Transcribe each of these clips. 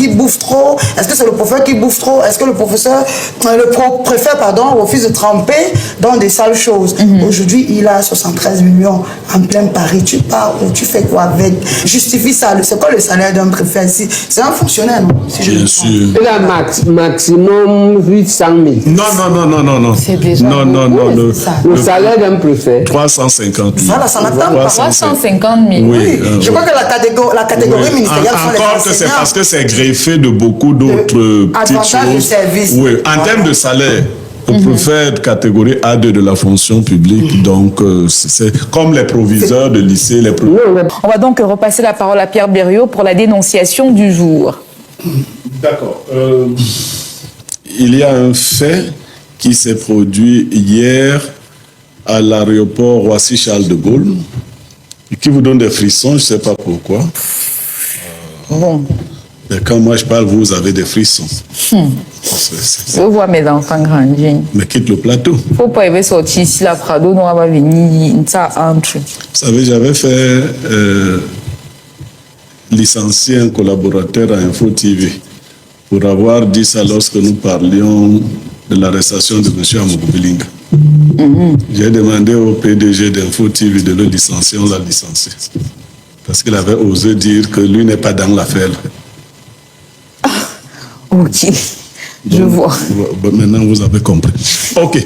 qui bouffe trop? Est-ce que c'est le professeur qui bouffe trop? Est-ce que le préfet, refuse de tremper dans des sales choses? Aujourd'hui, il a 73 millions en plein Paris. Tu pars ou tu fais quoi avec? Justifie ça. C'est quoi le salaire d'un préfet ici? C'est un fonctionnaire, non? Si bien sûr. Il a maximum 800 000. Non. C'est déjà Le salaire d'un préfet. 350 000. Voilà, ça n'atteint pas 350 000. Oui. Je crois que la catégorie ministérielle sont les encore que c'est enseignants. parce que c'est greffé de beaucoup d'autres petites choses. De service. Oui, en termes de salaire, le préfet de catégorie A2 de la fonction publique, donc c'est comme les proviseurs de lycée. On va donc repasser la parole à Pierre Bériot pour la dénonciation du jour. D'accord. Il y a un fait qui s'est produit hier à l'aéroport Roissy-Charles de Gaulle et qui vous donne des frissons, je ne sais pas pourquoi. Bon. Mais quand moi je parle, vous avez des frissons. Je vois mes enfants grandir. Mais quitte le plateau. Il ne faut pas y sortir ici, la Prado, nous va venir, ça entre. Vous savez, j'avais fait licencier un collaborateur à Info TV pour avoir dit ça lorsque nous parlions de l'arrestation de M. Amogobilinga. J'ai demandé au PDG d'Info TV de le licencier, on l'a licencié. Parce qu'il avait osé dire que lui n'est pas dans l'affaire. Ok, je vois. Maintenant, vous avez compris. Ok.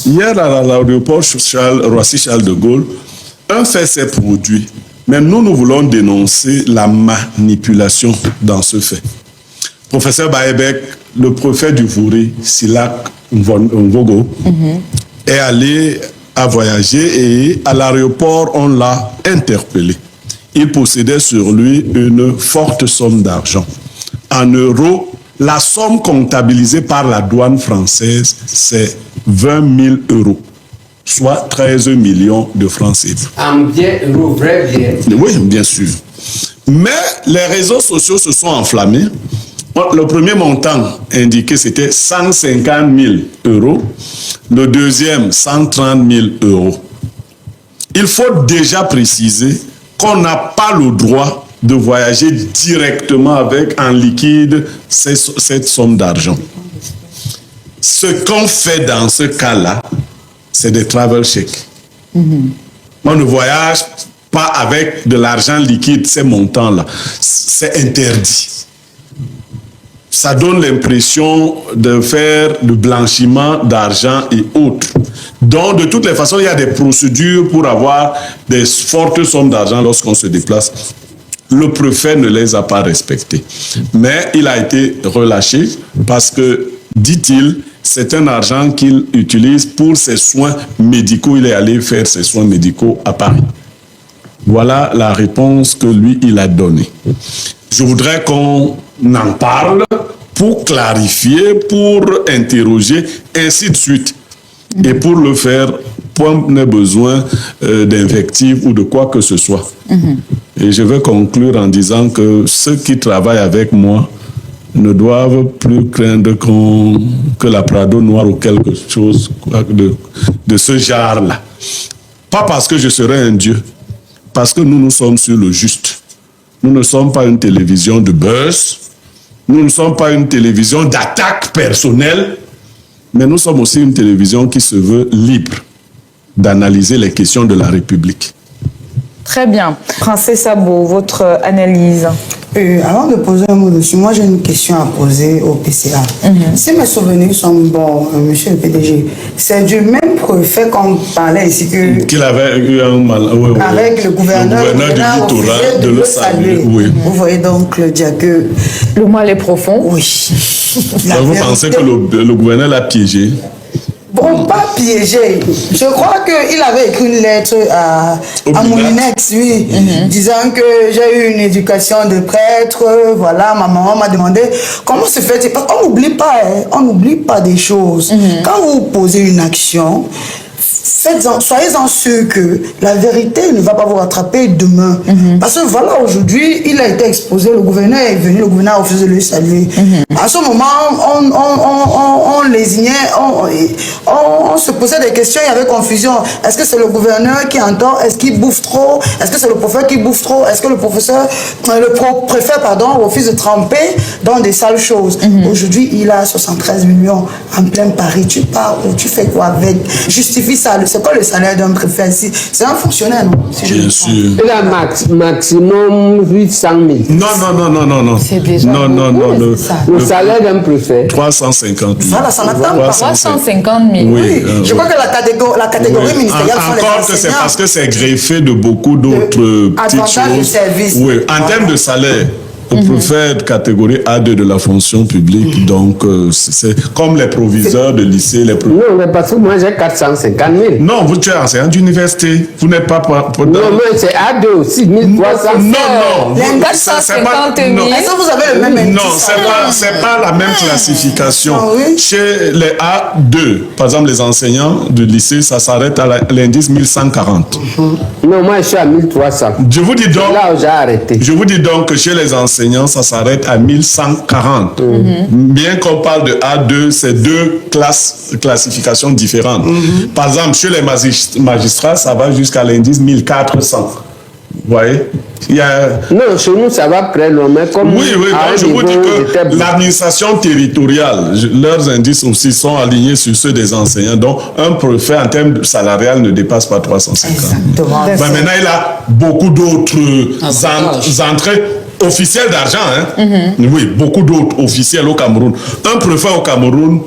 Hier, à l'aéroport Roissy-Charles de Gaulle, un fait s'est produit. Mais nous voulons dénoncer la manipulation dans ce fait. Professeur Baebek, le préfet du Vouri, Silak Mvogo, est allé à voyager et à l'aéroport, on l'a interpellé. Il possédait sur lui une forte somme d'argent. En euros, la somme comptabilisée par la douane française, c'est 20 000 euros, soit 13 millions de francs CFA. En bien, vrai bien. Oui, bien sûr. Mais les réseaux sociaux se sont enflammés. Le premier montant indiqué, c'était 150 000 euros. Le deuxième, 130 000 euros. Il faut déjà préciser qu'on n'a pas le droit de voyager directement avec en liquide cette somme d'argent. Ce qu'on fait dans ce cas-là, c'est des travel checks. On ne voyage pas avec de l'argent liquide, ces montants-là. C'est interdit. Ça donne l'impression de faire du blanchiment d'argent et autres. Donc, de toutes les façons, il y a des procédures pour avoir des fortes sommes d'argent lorsqu'on se déplace. Le préfet ne les a pas respectées. Mais il a été relâché parce que, dit-il, c'est un argent qu'il utilise pour ses soins médicaux. Il est allé faire ses soins médicaux à Paris. Voilà la réponse que lui, il a donnée. Je voudrais qu'on en parle pour clarifier, pour interroger, ainsi de suite. Et pour le faire, point n'est besoin d'invectives ou de quoi que ce soit. Et je vais conclure en disant que ceux qui travaillent avec moi ne doivent plus craindre que la Prado noire ou quelque chose de ce genre-là. Pas parce que je serai un dieu, parce que nous sommes sur le juste. Nous ne sommes pas une télévision de buzz, nous ne sommes pas une télévision d'attaque personnelle, mais nous sommes aussi une télévision qui se veut libre d'analyser les questions de la République. Très bien. Princesse Sabo, votre analyse. Avant de poser un mot dessus, moi j'ai une question à poser au PCA. Si mes souvenirs sont bons, monsieur le PDG, c'est du même préfet qu'on parlait ici qu'il avait eu un mal avec le gouverneur du littoral de le saluer. Oui. Vous voyez donc le dia que le mal est profond. Oui. Vous pensez que le gouverneur l'a piégé? Bon, pas piégé. Je crois qu'il avait écrit une lettre à Moulinex, oui, disant que j'ai eu une éducation de prêtre. Voilà, ma maman m'a demandé comment se fait-il. Parce qu'on n'oublie pas, on n'oublie pas des choses. Quand vous posez une action, soyez-en sûrs que la vérité ne va pas vous rattraper demain. Parce que voilà, aujourd'hui, il a été exposé, le gouverneur est venu, le gouverneur a refusé de le saluer. À ce moment, on lésignait, on se posait des questions, il y avait confusion. Est-ce que c'est le gouverneur qui entend? Est-ce qu'il bouffe trop? Est-ce que c'est le professeur qui bouffe trop? Est-ce que le préfet, refuse de tremper dans des sales choses? Aujourd'hui, il a 73 millions en plein Paris. Tu parles, tu fais quoi avec? Justifie ça. C'est quoi le salaire d'un préfet ici? C'est un fonctionnaire, non? Si Bien sûr. Il a maximum 800 000. Non. C'est déjà Non. Le salaire d'un préfet. 350 000. Voilà, ça n'attend pas. 350 000. Oui. Je crois que la catégorie ministérielle sont les encore que c'est enseignants. parce que c'est greffé de beaucoup d'autres petites avantages de choses. service. Oui, en termes de salaire. Le préfet de catégorie A2 de la fonction publique, donc c'est comme les proviseurs de lycée. Non, mais parce que moi j'ai 450 000. Non, tu es enseignant d'université. Vous n'êtes pas. Non, mais c'est A2 aussi, 1300. Non. Les 450 000. Est-ce que vous avez le même indice? Non, c'est pas la même classification. Ah oui? Chez les A2, par exemple, les enseignants de lycée, ça s'arrête à l'indice 1140. Non, moi je suis à 1300. Je vous dis donc. Là où j'ai arrêté. Je vous dis donc que chez les enseignants, ça s'arrête à 1140. Bien qu'on parle de A2, c'est deux classifications différentes. Par exemple, chez les magistrats, ça va jusqu'à l'indice 1400. Vous voyez? Non, chez nous, ça va très loin. Mais comme Oui, donc je vous dis que l'administration territoriale, leurs indices aussi sont alignés sur ceux des enseignants. Donc, un préfet en termes salarial ne dépasse pas 350. Exactement. Ben, maintenant, il a beaucoup d'autres entrées officielles d'argent. Oui, beaucoup d'autres officiels au Cameroun. Un préfet au Cameroun,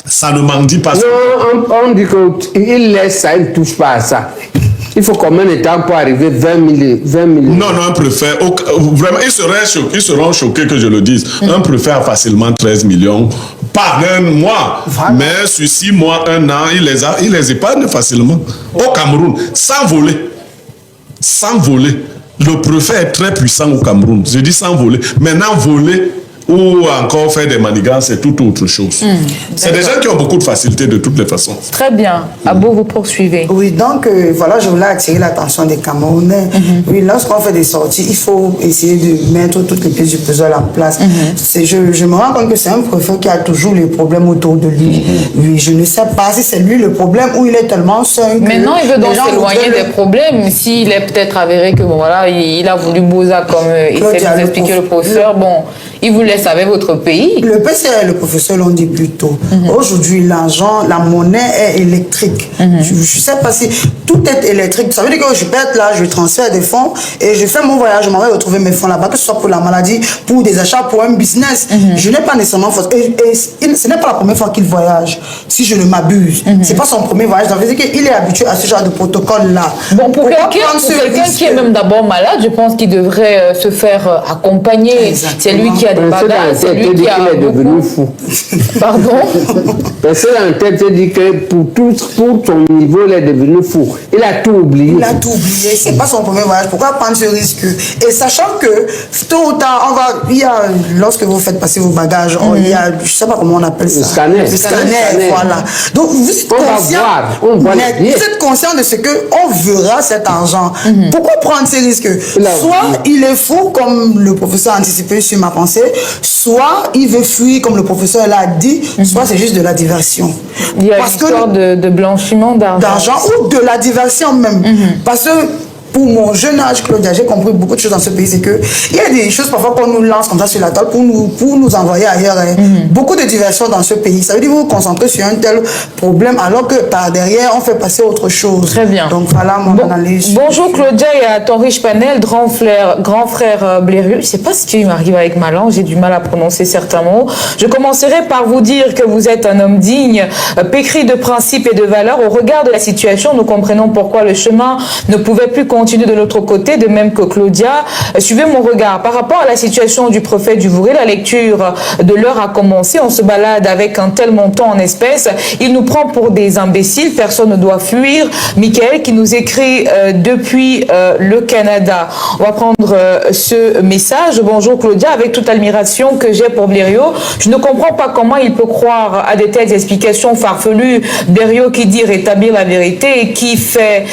ça ne mendie pas. Non, on dit qu'il laisse ça, il ne touche pas à ça. Il faut combien de temps pour arriver 20 millions? Non, un préfet, vraiment, ils seront choqués que je le dise. Un préfet a facilement 13 millions par un mois. Voilà. Mais sur 6 mois, 1 an, il les épargne facilement. Au Cameroun, sans voler. Sans voler. Le préfet est très puissant au Cameroun. Je dis sans voler. Maintenant, voler ou encore faire des manigances, c'est tout autre chose. C'est des gens qui ont beaucoup de facilité de toutes les façons. Très bien. Abo, vous poursuivez. Oui, donc voilà, je voulais attirer l'attention des Camerounais. Oui, lorsqu'on fait des sorties, il faut essayer de mettre toutes les pièces du puzzle en place. Je me rends compte que c'est un préfet qui a toujours les problèmes autour de lui. Oui, je ne sais pas si c'est lui le problème ou il est tellement seul. Maintenant, il veut donc s'éloigner des problèmes. S'il est peut-être avéré que, bon, voilà, il a voulu Boza comme il sait vous expliquer le professeur, bon, il vous laisse avec votre pays. Le PCA, le professeur l'ont dit plus tôt. Aujourd'hui, l'argent, la monnaie est électrique. Je ne sais pas si tout est électrique. Ça veut dire que je peux être là, je transfère des fonds et je fais mon voyage, je m'en vais retrouver mes fonds là-bas, que ce soit pour la maladie, pour des achats, pour un business. Je n'ai pas nécessairement... Et ce n'est pas la première fois qu'il voyage, si je ne m'abuse. Ce n'est pas son premier voyage. Ça veut dire qu'il est habitué à ce genre de protocole-là. Bon, pour quelqu'un qui est même d'abord malade, je pense qu'il devrait se faire accompagner. C'est lui qui a des bagages, c'est lui qui a devenu fou. Pardon? Personne en tête te dit que pour son niveau, il est devenu fou. Il a tout oublié. Il a tout oublié. C'est pas son premier voyage. Pourquoi prendre ce risque? Et sachant que tôt ou tard, lorsque vous faites passer vos bagages, il y a, je sais pas comment on appelle ça. Le scanner. Le scanner, voilà. Donc vous êtes conscient de ce que on verra cet argent. Pourquoi prendre ces risques? Soit il est fou, comme le professeur a anticipé sur ma pensée, soit il veut fuir, comme le professeur l'a dit, soit c'est juste de la diversion. Il y a une histoire de blanchiment d'argent. Ou de la diversion même. Parce que pour mon jeune âge, Claudia, j'ai compris beaucoup de choses dans ce pays. C'est que il y a des choses parfois qu'on nous lance comme ça sur la table pour nous envoyer ailleurs. Beaucoup de diversion dans ce pays. Ça veut dire que vous vous concentrez sur un tel problème alors que par derrière, on fait passer autre chose. Très bien. Donc voilà mon analyse. Bonjour Claudia et à ton riche panel, grand frère Blériot. Je ne sais pas ce qui m'arrive avec ma langue, j'ai du mal à prononcer certains mots. Je commencerai par vous dire que vous êtes un homme digne, pétri de principes et de valeurs. Au regard de la situation, nous comprenons pourquoi le chemin ne pouvait plus continuer de l'autre côté, de même que Claudia. Suivez mon regard. Par rapport à la situation du préfet du Vouré, la lecture de l'heure a commencé. On se balade avec un tel montant en espèces. Il nous prend pour des imbéciles. Personne ne doit fuir. Michael qui nous écrit depuis le Canada. On va prendre ce message. Bonjour Claudia, avec toute l'admiration que j'ai pour Blériot. Je ne comprends pas comment il peut croire à de telles explications farfelues. Blériot qui dit rétablir la vérité et qui fait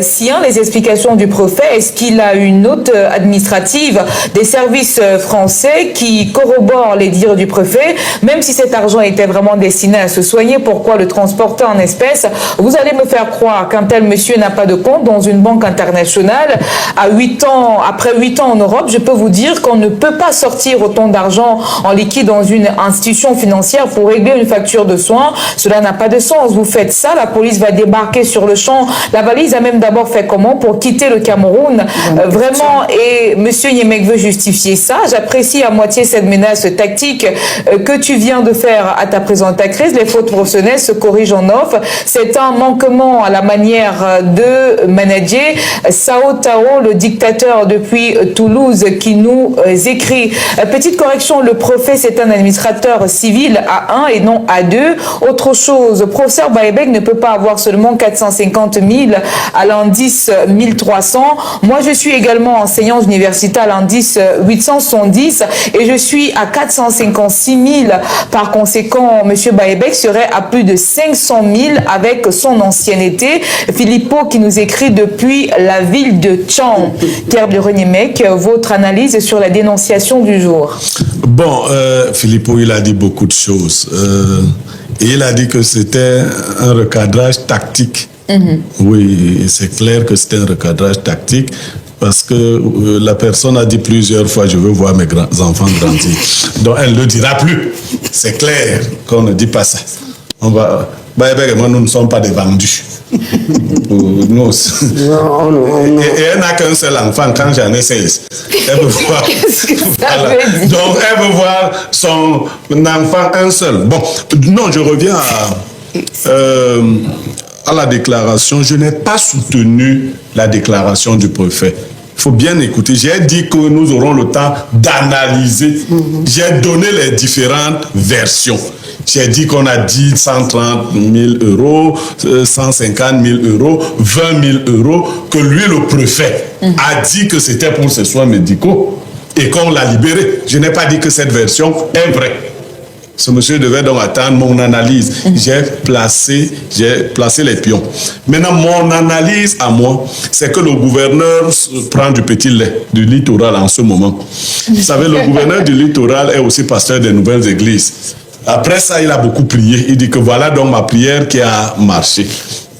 sien les explications gestion du préfet? Est-ce qu'il a une note administrative des services français qui corrobore les dires du préfet? Même si cet argent était vraiment destiné à se soigner, pourquoi le transporter en espèces? Vous allez me faire croire qu'un tel monsieur n'a pas de compte dans une banque internationale. Après 8 ans en Europe, je peux vous dire qu'on ne peut pas sortir autant d'argent en liquide dans une institution financière pour régler une facture de soins. Cela n'a pas de sens. Vous faites ça, la police va débarquer sur le champ. La valise a même d'abord fait comment pour quitter le Cameroun? Vraiment, et monsieur Yemek veut justifier ça. J'apprécie à moitié cette menace tactique que tu viens de faire à ta présentatrice. Les fautes professionnelles se corrigent en off. C'est un manquement à la manière de manager. Sao Tao, le dictateur depuis Toulouse, qui nous écrit. Petite correction, le préfet, c'est un administrateur civil A1 et non A2. Autre chose, professeur Baebek ne peut pas avoir seulement 450 000 à l'indice 1300. Moi, je suis également enseignante universitaire à l'indice 870 et je suis à 456 000. Par conséquent, monsieur Baebek serait à plus de 500 000 avec son ancienneté. Philippot qui nous écrit depuis la ville de Tchang. Pierre Yemek, votre analyse sur la dénonciation du jour. Bon, Philippot, il a dit beaucoup de choses. Et il a dit que c'était un recadrage tactique. Oui, c'est clair que c'était un recadrage tactique parce que la personne a dit plusieurs fois, je veux voir mes enfants grandir. Donc, elle ne le dira plus. C'est clair qu'on ne dit pas ça. On va... et moi, nous ne sommes pas des vendus. Nous aussi. Et elle n'a qu'un seul enfant quand j'en ai 16. Elle veut voir. Voilà. Donc, elle veut voir son enfant un seul. Bon, non, je reviens à la déclaration. Je n'ai pas soutenu la déclaration du préfet. Il faut bien écouter. J'ai dit que nous aurons le temps d'analyser. J'ai donné les différentes versions. J'ai dit qu'on a dit 130 000 euros, 150 000 euros, 20 000 euros, que lui, le préfet, a dit que c'était pour ses soins médicaux et qu'on l'a libéré. Je n'ai pas dit que cette version est vraie. Ce monsieur devait donc attendre mon analyse. J'ai placé les pions. Maintenant, mon analyse à moi, c'est que le gouverneur prend du petit lait du littoral en ce moment. Vous savez, le gouverneur du littoral est aussi pasteur des nouvelles églises. Après ça, il a beaucoup prié. Il dit que voilà donc ma prière qui a marché.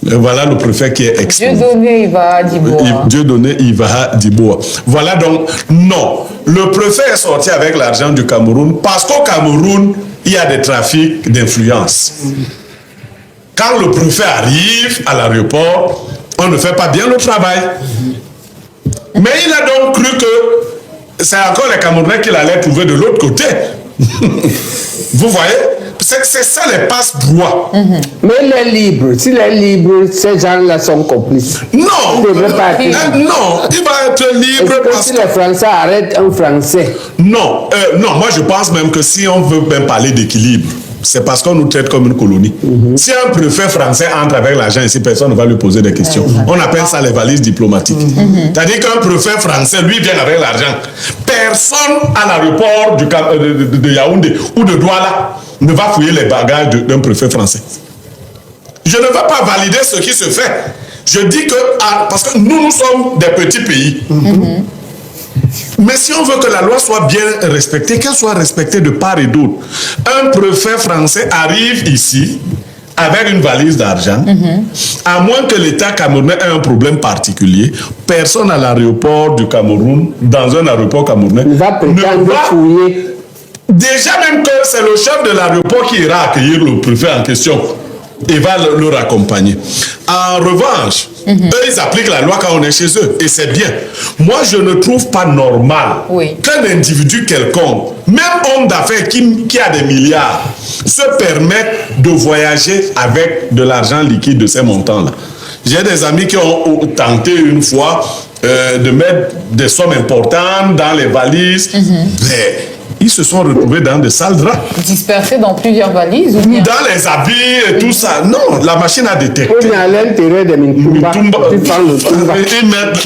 Et voilà le préfet qui est exposé. Dieudonné Iva Diboa. Dieudonné Iva Diboa. Voilà donc, non. Le préfet est sorti avec l'argent du Cameroun parce qu'au Cameroun, il y a des trafics d'influence. Quand le préfet arrive à l'aéroport, on ne fait pas bien le travail. Mais il a donc cru que c'est encore les Camerounais qu'il allait trouver de l'autre côté. Vous voyez? C'est ça les passe-droits. Mais il est libre. S'il est libre, ces gens-là sont complices. Non, non, il va être libre parce que si les Français arrêtent un Français. Non, non, moi je pense même que si on veut même parler d'équilibre, c'est parce qu'on nous traite comme une colonie. Si un préfet français entre avec l'argent ici, personne ne va lui poser des questions. On appelle ça les valises diplomatiques. C'est-à-dire qu'un préfet français, lui, vient avec l'argent. Personne à l'aéroport de Yaoundé ou de Douala ne va fouiller les bagages d'un préfet français. Je ne vais pas valider ce qui se fait. Je dis que, parce que nous sommes des petits pays. Mais si on veut que la loi soit bien respectée, qu'elle soit respectée de part et d'autre. Un préfet français arrive ici avec une valise d'argent, à moins que l'État camerounais ait un problème particulier, personne à l'aéroport du Cameroun, dans un aéroport camerounais, ne va fouiller. Déjà même que c'est le chef de l'aéroport qui ira accueillir le préfet en question et va leur accompagner. En revanche, eux, ils appliquent la loi quand on est chez eux. Et c'est bien. Moi, je ne trouve pas normal qu'un individu quelconque, même homme d'affaires qui a des milliards, se permette de voyager avec de l'argent liquide de ces montants-là. J'ai des amis qui ont tenté une fois de mettre des sommes importantes dans les valises. Mais ils se sont retrouvés dans des sales draps. Dispersés dans plusieurs valises ou bien? Dans les habits et tout ça. Non, la machine a détecté. Oui, mais à l'intérieur de Mintumba,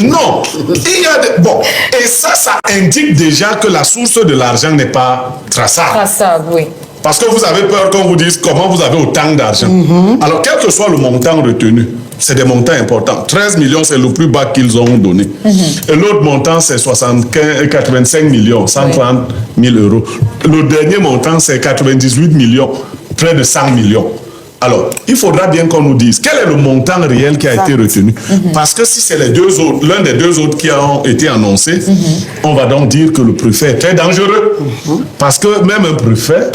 non, il y a des... Bon, et ça indique déjà que la source de l'argent n'est pas traçable. Traçable, oui. Parce que vous avez peur qu'on vous dise comment vous avez autant d'argent. Alors, quel que soit le montant retenu, c'est des montants importants. 13 millions, c'est le plus bas qu'ils ont donné. Et l'autre montant, c'est 85 millions, 130 000 euros. Le dernier montant, c'est 98 millions, près de 100 millions. Alors, il faudra bien qu'on nous dise quel est le montant réel qui a été retenu. Parce que si c'est l'un des deux autres qui ont été annoncés, on va donc dire que le préfet est très dangereux. Parce que même un préfet,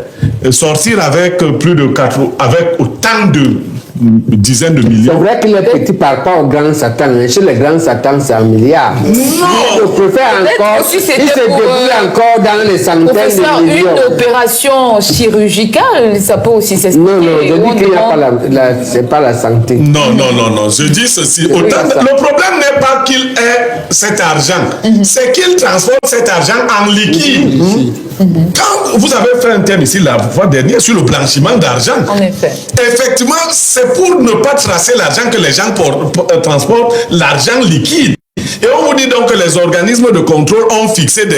sortir avec avec autant de dizaines de millions. C'est vrai qu'il est petit par rapport aux grands satans. Chez les grands satans, c'est un milliard. Non. Le préfet encore, il se débrouille encore dans les centaines de millions. Une opération chirurgicale, ça peut aussi s'expliquer. Non, je dis qu'il n'y a pas c'est pas la santé. Non. Je dis ceci. Le problème n'est pas qu'il ait cet argent, c'est qu'il transporte cet argent en liquide. Quand vous avez fait un thème ici la fois dernière sur le blanchiment d'argent, En effet. Effectivement, c'est pour ne pas tracer l'argent que les gens transportent l'argent liquide. Et on vous dit donc que les organismes de contrôle ont fixé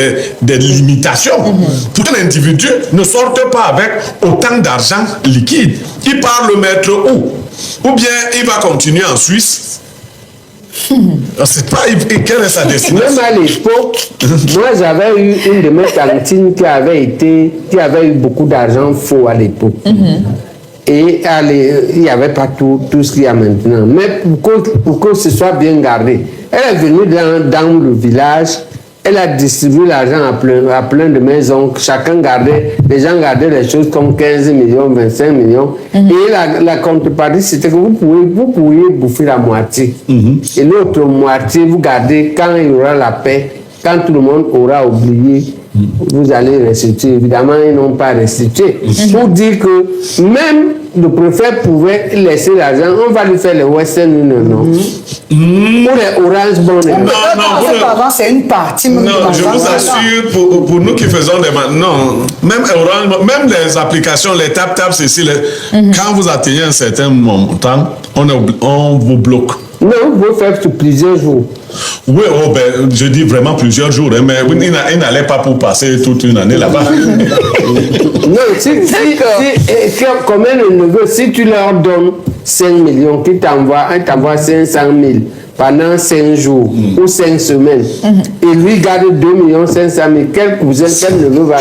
des limitations pour qu'un individu ne sorte pas avec autant d'argent liquide. Il part le mettre où? Ou bien il va continuer en Suisse. On ne sait pas quelle est sa destination. Même à l'époque, moi j'avais eu une de mes tantines qui avait eu beaucoup d'argent faux à l'époque. Et il n'y avait pas tout ce qu'il y a maintenant. Mais pour que ce soit bien gardé, elle est venue dans le village, elle a distribué l'argent à plein de maisons. Les gens gardaient les choses comme 15 millions, 25 millions. Et la contrepartie, c'était que vous pourriez bouffer la moitié. Et l'autre moitié, vous gardez quand il y aura la paix, quand tout le monde aura oublié. Vous allez restituer. Évidemment, ils n'ont pas restitué. Pour dire que même le préfet pouvait laisser l'argent, on va lui faire les Western Union, ou les Orange Bond. Non, c'est une partie. Non, je vous assure, pour nous qui faisons des... Non, même Orange, même les applications, les tap-tap, ceci, quand vous atteignez un certain montant, on vous bloque. Non, vous faites sur plusieurs jours. Oui, je dis vraiment plusieurs jours, mais il n'allait pas pour passer toute une année là-bas. Non, comme un neveu, si tu leur donnes 5 millions, ils t'envoient 500 000 pendant 5 jours ou 5 semaines, et lui garde 2 500 000, quel cousin, quel neveu va